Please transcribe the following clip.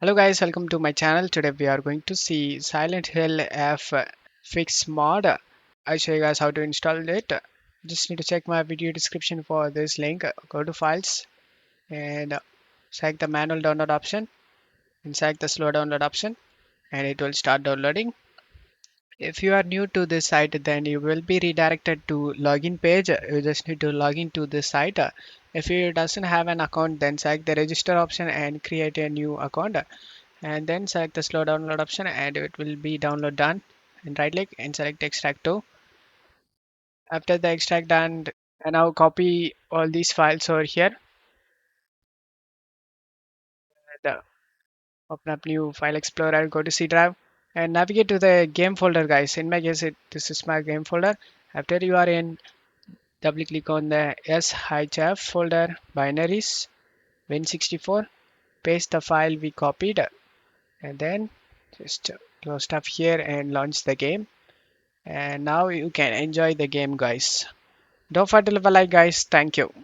Hello guys, welcome to my channel. Today we are going to see Silent Hill SHfFix Mod. I'll show you guys how to install it. Just need to check my video description for this link. Go to files and select the manual download option and select the slow download option and it will start downloading. If you are new to this site, then you will be redirected to login page. You just need to log into this site. If you doesn't have an account, then select the register option and create a new account and then select the slow download option and it will be download done, and right click and select extract to. After the extract done, and now copy all these files over here and open up new file explorer, go to C drive and navigate to the game folder guys. In my case this is my game folder. After you are in, double click on the SHF folder binaries win64, paste the file we copied and then just close stuff here and launch the game. And now you can enjoy the game guys. Don't forget to leave a like guys. Thank you.